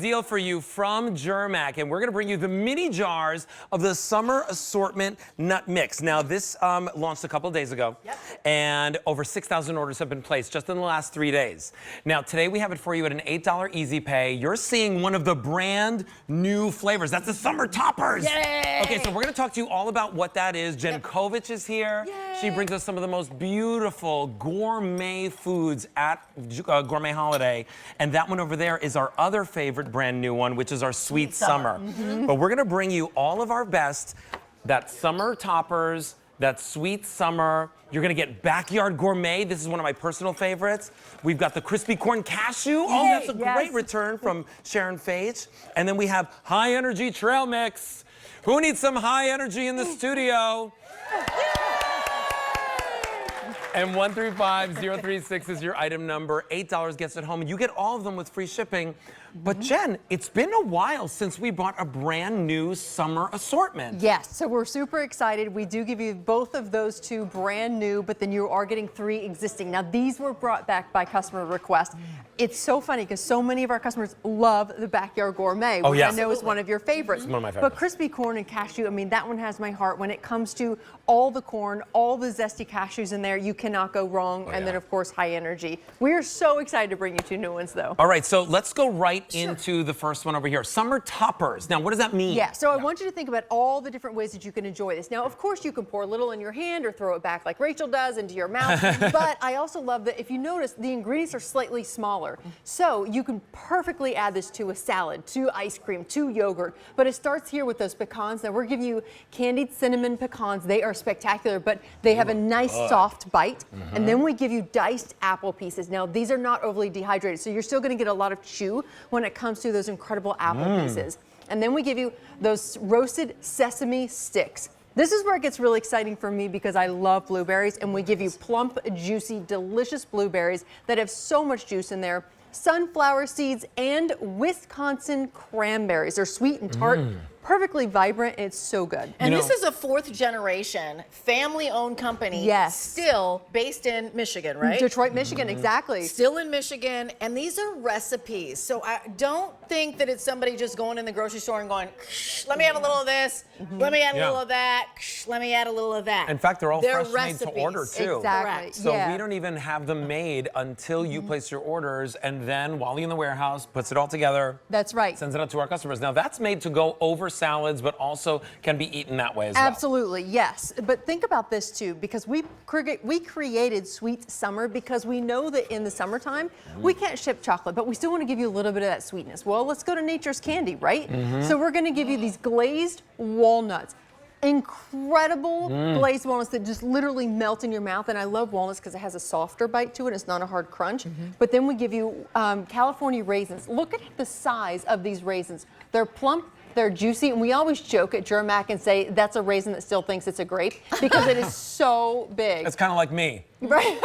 deal for you from Germack, and we're going to bring you the mini jars of the summer assortment nut mix. Now, this launched a couple of days ago, and over 6,000 orders have been placed just in the last 3 days. Now, today we have it for you at an $8 easy pay. You're seeing one of the brand new flavors. That's the summer toppers. Yay! Okay, so we're going to talk to you all about what that is. Jen Kovich is here. Yay! She brings us some of the most beautiful gourmet foods at Gourmet Holiday, and that one over there is our other favorite brand new one, which is our Sweet Summer. But we're gonna bring you all of our best, that summer toppers, that Sweet Summer. You're gonna get Backyard Gourmet. This is one of my personal favorites. We've got the crispy corn cashew. Oh, that's a great return from Sharon Fage. And then we have high energy trail mix. Who needs some high energy in the studio? And 135036 is your item number. $8 gets it home, and you get all of them with free shipping. But Jen, it's been a while since we bought a brand new summer assortment. Yes, so we're super excited. We do give you both of those two brand new, but then you are getting 3 existing. Now, these were brought back by customer request. It's so funny because so many of our customers love the Backyard Gourmet, which I know is one of your favorites. It's one of my favorites. But crispy corn and cashew, I mean, that one has my heart. When it comes to all the corn, all the zesty cashews in there, you cannot go wrong. And then, of course, high energy. We are so excited to bring you 2 new ones, though. All right, so let's go right into the first one over here. Summer toppers. Now, what does that mean? Yeah, so I want you to think about all the different ways that you can enjoy this. Now, of course, you can pour a little in your hand or throw it back like Rachel does into your mouth. But I also love that if you notice, the ingredients are slightly smaller. So you can perfectly add this to a salad, to ice cream, to yogurt. But it starts here with those pecans. Now, we're giving you candied cinnamon pecans. They are spectacular, but they have a nice soft bite. And then we give you diced apple pieces. Now, these are not overly dehydrated, so you're still going to get a lot of chew when it comes to those incredible apple pieces. And then we give you those roasted sesame sticks. This is where it gets really exciting for me because I love blueberries, and we give you plump, juicy, delicious blueberries that have so much juice in there. Sunflower seeds and Wisconsin cranberries. They're sweet and tart, perfectly vibrant, and it's so good. And this is a 4th generation, family-owned company. Yes. Still based in Michigan, right? Detroit, Michigan, exactly. Still in Michigan, and these are recipes. So I don't think that it's somebody just going in the grocery store and going, let me add a little of this, let me add a little of that, let me add a little of that. In fact, they're all fresh recipes. made to order, too. Exactly. So we don't even have them made until you place your orders, and then Wally in the warehouse puts it all together. That's right. Sends it out to our customers. Now, that's made to go over salads, but also can be eaten that way as well. Absolutely, yes. But think about this too, because we created Sweet Summer because we know that in the summertime, we can't ship chocolate, but we still want to give you a little bit of that sweetness. Well, let's go to Nature's Candy, right? So we're going to give you these glazed walnuts. Incredible glazed walnuts that just literally melt in your mouth. And I love walnuts because it has a softer bite to it. It's not a hard crunch. But then we give you California raisins. Look at the size of these raisins. They're plump. They're juicy, and we always joke at Germack and say that's a raisin that still thinks it's a grape because it is so big. It's kind of like me. Right?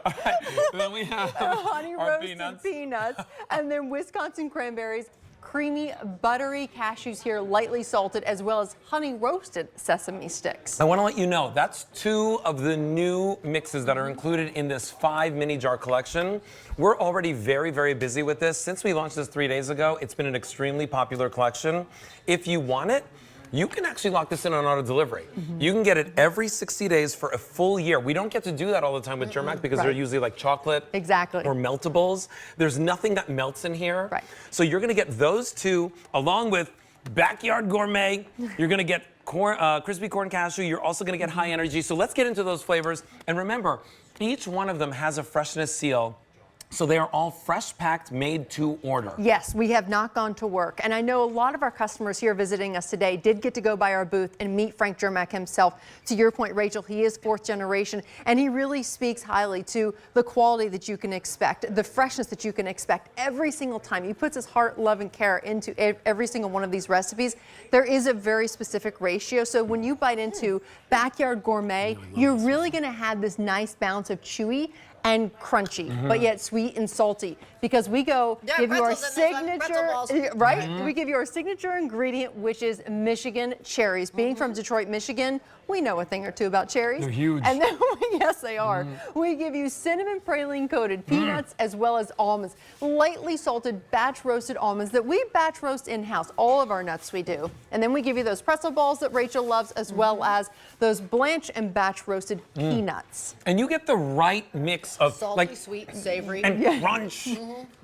All right. Then we have Honey our roasted peanuts, and then Wisconsin cranberries, creamy, buttery cashews here, lightly salted, as well as honey roasted sesame sticks. I want to let you know that's 2 of the new mixes that are included in this 5 mini jar collection. We're already very, very busy with this. Since we launched this 3 days ago, it's been an extremely popular collection. If you want it, you can actually lock this in on auto delivery. You can get it every 60 days for a full year. We don't get to do that all the time with Germack because they're usually like chocolate or meltables. There's nothing that melts in here. So you're gonna get those 2 along with Backyard Gourmet. You're gonna get crispy corn cashew. You're also gonna get high energy. So let's get into those flavors. And remember, each one of them has a freshness seal. So they are all fresh packed, made to order. Yes, we have not gone to work. And I know a lot of our customers here visiting us today did get to go by our booth and meet Frank Germack himself. To your point, Rachel, he is 4th generation, and he really speaks highly to the quality that you can expect, the freshness that you can expect every single time. He puts his heart, love, and care into every single one of these recipes. There is a very specific ratio. So when you bite into Backyard Gourmet, you're really going to have this nice balance of chewy and crunchy, but yet sweet and salty. because we give you our pretzels in this one, pretzel balls. signature, right? We give you our signature ingredient, which is Michigan cherries. Being from Detroit, Michigan, we know a thing or two about cherries. They're huge. And then, yes, they are. We give you cinnamon praline coated peanuts as well as almonds, lightly salted batch roasted almonds that we batch roast in-house. All of our nuts we do. And then we give you those pretzel balls that Rachel loves, as well as those blanch and batch roasted peanuts. And you get the right mix of Salty, like sweet, savory. and crunch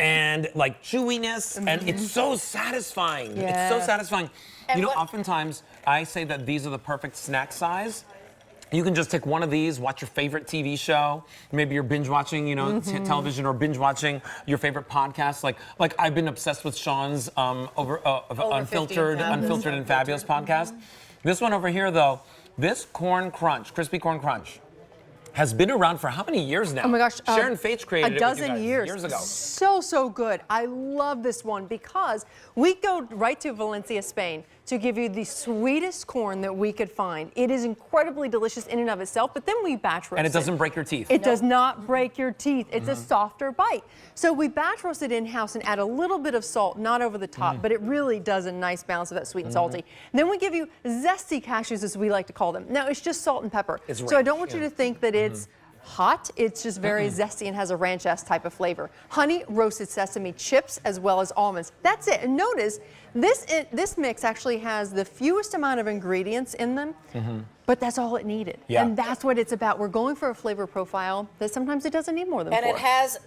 and like chewiness, and it's so satisfying. It's so Yeah. satisfying. And you know, what- oftentimes I say that these are the perfect snack size. You can just take one of these, watch your favorite TV show. Maybe you're binge watching, you know, television, or binge watching your favorite podcast. Like I've been obsessed with Sean's Unfiltered and Fabulous podcast. This one over here, though, this corn crunch, crispy corn crunch, has been around for how many years now? Oh my gosh. Sharon Fates created a it dozen with you guys years ago. So good. I love this one because we go right to Valencia, Spain to give you the sweetest corn that we could find. It is incredibly delicious in and of itself, but then we batch roast And it doesn't break your teeth. It does not break your teeth. It's a softer bite. So we batch roast it in-house and add a little bit of salt, not over the top, but it really does a nice balance of that sweet and salty. And then we give you zesty cashews, as we like to call them. Now, it's just salt and pepper. It's so I don't ranch, want you to think that it's hot. It's just very zesty and has a ranch-esque type of flavor. Honey roasted sesame chips as well as almonds. That's it. And notice this mix actually has the fewest amount of ingredients in them, but that's all it needed. Yeah. And that's what it's about. We're going for a flavor profile that sometimes it doesn't need more than And four. it has,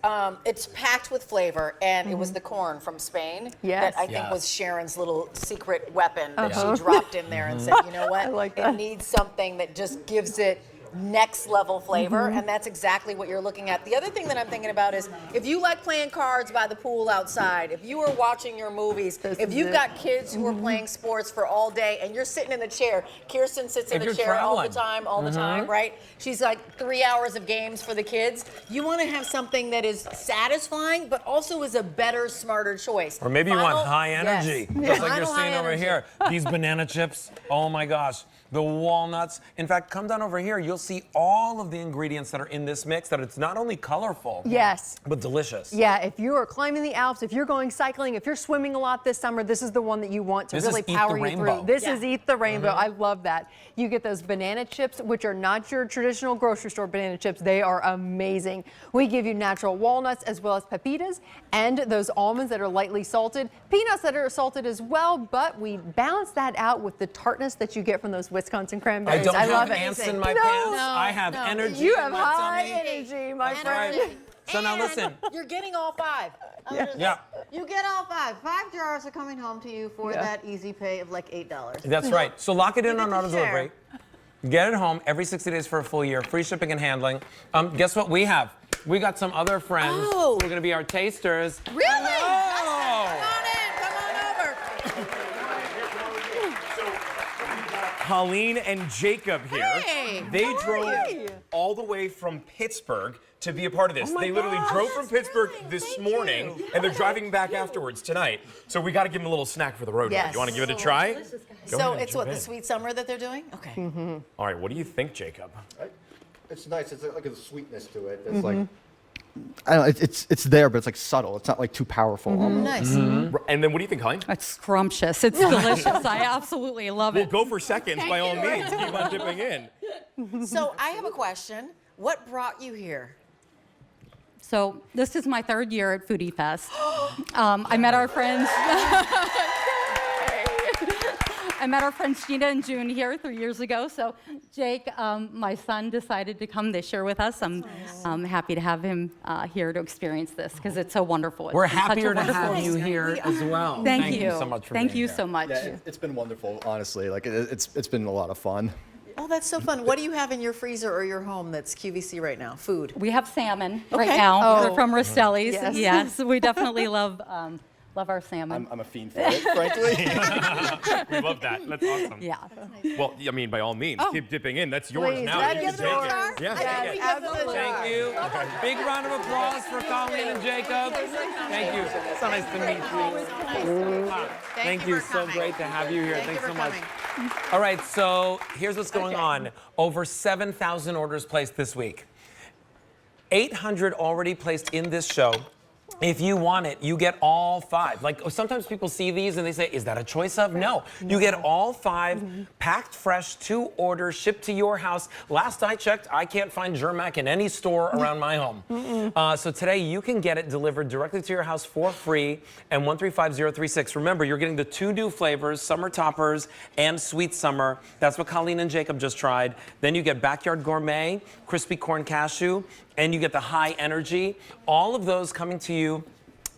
it's packed with flavor, and it was the corn from Spain Yes. that I think Yeah. was Sharon's little secret weapon that she dropped in there and said, you know what, I like it that. needs something that just gives it next level flavor, and that's exactly what you're looking at. The other thing that I'm thinking about is if you like playing cards by the pool outside, if you are watching your movies, This if is you've it. got kids who are playing sports for all day and you're sitting in the chair, Kirsten sits in If the you're chair all the traveling. time, all the time, right? She's like 3 hours of games for the kids. You want to have something that is satisfying, but also is a better, smarter choice. Or maybe you want Final- high yes. energy, just like you're Final high seeing over energy. here. These banana chips, oh my gosh. The walnuts. In fact, come down over here. You'll see all of the ingredients that are in this mix, that it's not only colorful, Yes. but delicious. Yeah, if you are climbing the Alps, if you're going cycling, if you're swimming a lot this summer, this is the one that you want to This really is Eat power the you Rainbow. through. This Yeah. is Eat the Rainbow. I love that. You get those banana chips, which are not your traditional grocery store banana chips. They are amazing. We give you natural walnuts as well as pepitas, and those almonds that are lightly salted, peanuts that are salted as well, but we balance that out with the tartness that you get from those Wisconsin cranberries. I don't love have it. ants in my No. pants. No, I have no. energy. You in have my high tummy. energy, my That's friend. right. So now And listen. You're getting all five. Yeah, You get all five. 5 jars are coming home to you for Yeah. that easy pay of like $8. that's right. So lock it in on get to auto share. delivery. Get it home every 60 days for a full year. Free shipping and handling. Guess what we have? We got some other friends Oh. who are going to be our tasters. Really? Oh. Come on in. Come on over. Colleen and Jacob here. Hey, they how are drove you? all the way from Pittsburgh to be a part of this. Oh my They literally gosh, drove from Pittsburgh thrilling. this Thank morning, you. and they're driving back afterwards tonight. So we got to give them a little snack for the road. Yes. You want to give it a try? Go So ahead and it's jump what, in. the sweet summer that they're doing? Okay. All right, what do you think, Jacob? It's nice. It's like a sweetness to it. It's like I don't know. It's there, but it's like subtle. It's not like too powerful. almost. Nice. And then what do you think, Colleen? It's scrumptious. It's delicious. I absolutely love Well, it. go for seconds by all means. Keep on dipping in. So I have a question. What brought you here? So this is my 3rd year at Foodie Fest. I met our friends. I met our friends Gina and June here 3 years ago. So Jake, my son, decided to come this year with us. I'm happy to have him here to experience this because it's so wonderful. We're It's such a happier to wonderful have you here as well. Thank you so much for Thank being you here. so much. Yeah, it's been wonderful. Honestly, like it's been a lot of fun. Oh, that's so fun. What do you have in your freezer or your home that's QVC right now? Food. We have salmon right Okay. now. Oh. They're from Rostelli's. Yes. Yes, we definitely love our salmon. I'm a fiend for it, frankly. We love that. That's awesome. Yeah. Well, I mean, by all means, keep dipping in. That's yours Please, now. that You is can take it. yours. Yeah. Yes, absolutely. Thank you. Big round of applause for Colleen and Jacob. Thank you. So nice to meet you. Thank you. for So coming. great to have you here. Thank Thanks you so for much. coming. All right, so here's what's going on. Over 7,000 orders placed this week. 800 already placed in this show. If you want it, you get all 5. Like sometimes people see these and they say, is that a choice of? No. You get all 5 packed fresh to order, shipped to your house. Last I checked, I can't find Germack in any store around my home. So today you can get it delivered directly to your house for free and 135036. Remember, you're getting the 2 new flavors, Summer Toppers and Sweet Summer. That's what Colleen and Jacob just tried. Then you get Backyard Gourmet, Crispy Corn Cashew, and you get the High Energy. All of those coming to you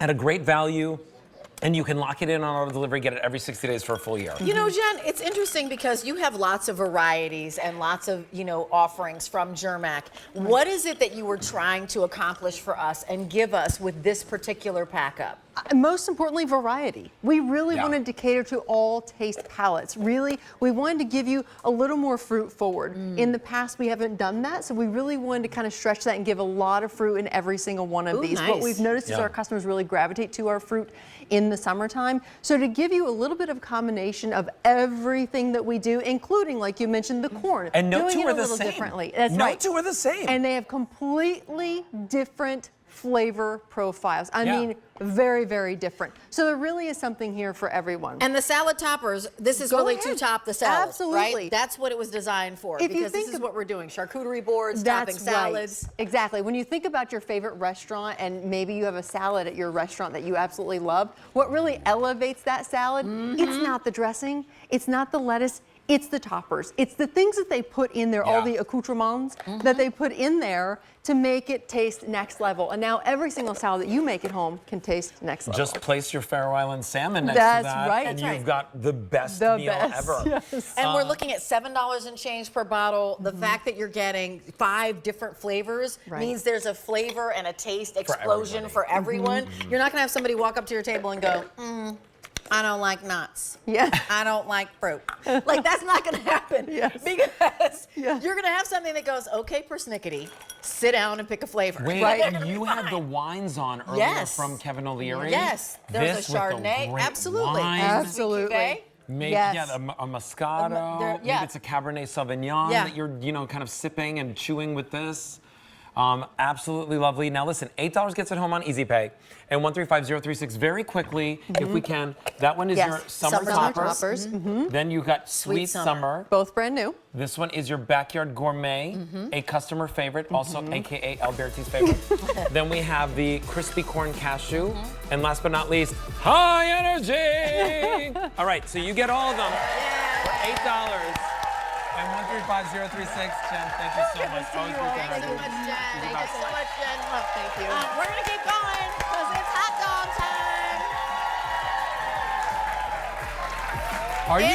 at a great value, and you can lock it in on auto delivery, get it every 60 days for a full year. You know, Jen, it's interesting because you have lots of varieties and lots of, offerings from Germack. What is it that you were trying to accomplish for us and give us with this particular pack up? Most importantly, variety. We really Yeah. wanted to cater to all taste palettes. Really, we wanted to give you a little more fruit forward. In the past, we haven't done that, so we really wanted to kind of stretch that and give a lot of fruit in every single one of Ooh, these. nice. What we've noticed is Yeah. our customers really gravitate to our fruit in the summertime. So to give you a little bit of combination of everything that we do, including, like you mentioned, the corn. And no doing two it are a the little same. differently. That's No right. two are the same. And they have completely different flavor profiles. I Yeah. mean, very, very different. So there really is something here for everyone. And the salad toppers, this is Go really ahead. to top the salad, Absolutely. right? That's what it was designed for. If you because this think is of- what we're doing: charcuterie boards, topping That's salads. right. Exactly. When you think about your favorite restaurant and maybe you have a salad at your restaurant that you absolutely love, what really elevates that salad, it's not the dressing, it's not the lettuce, it's the toppers. It's the things that they put in there, all Yeah. the accoutrements that they put in there to make it taste next level. And now every single salad that you make at home can taste next level. Just place your Faroe Island salmon next That's to that, right. and That's you've right. got the best The meal best, ever. yes. And we're looking at $7 and change per bottle. The fact that you're getting 5 different flavors Right. means there's a flavor and a taste explosion everybody. for everyone. You're not gonna have somebody walk up to your table and go, I don't like nuts. Yeah. I don't like fruit. Like, that's not gonna happen. Yes. Because Yeah. you're gonna have something that goes, okay, persnickety, sit down and pick a flavor. Wait, Right. and you had the wines on earlier Yes. from Kevin O'Leary? Yes, there's This a with the Chardonnay. great Absolutely. wine. Absolutely. Maybe, Yes. yeah, a Moscato. there- yeah. Maybe it's a Cabernet Sauvignon Yeah. that you're, kind of sipping and chewing with this. Absolutely lovely. Now listen, $8 gets it home on Easy Pay, and 135036 very quickly, if we can. That one is Yes. your summer Summer toppers. toppers. Then you got Sweet Summer. Summer. Both brand new. This one is your Backyard Gourmet, a customer favorite, also AKA Alberti's favorite. Then we have the Crispy Corn Cashew. And last but not least, High Energy! All right, so you get all of them for $8. And 135036, Jen, thank you so much. Always great to have Thank you you. so much, Jen. Thank you so much, Jen. Thank you. We're gonna keep going because it's hot dog time. Are you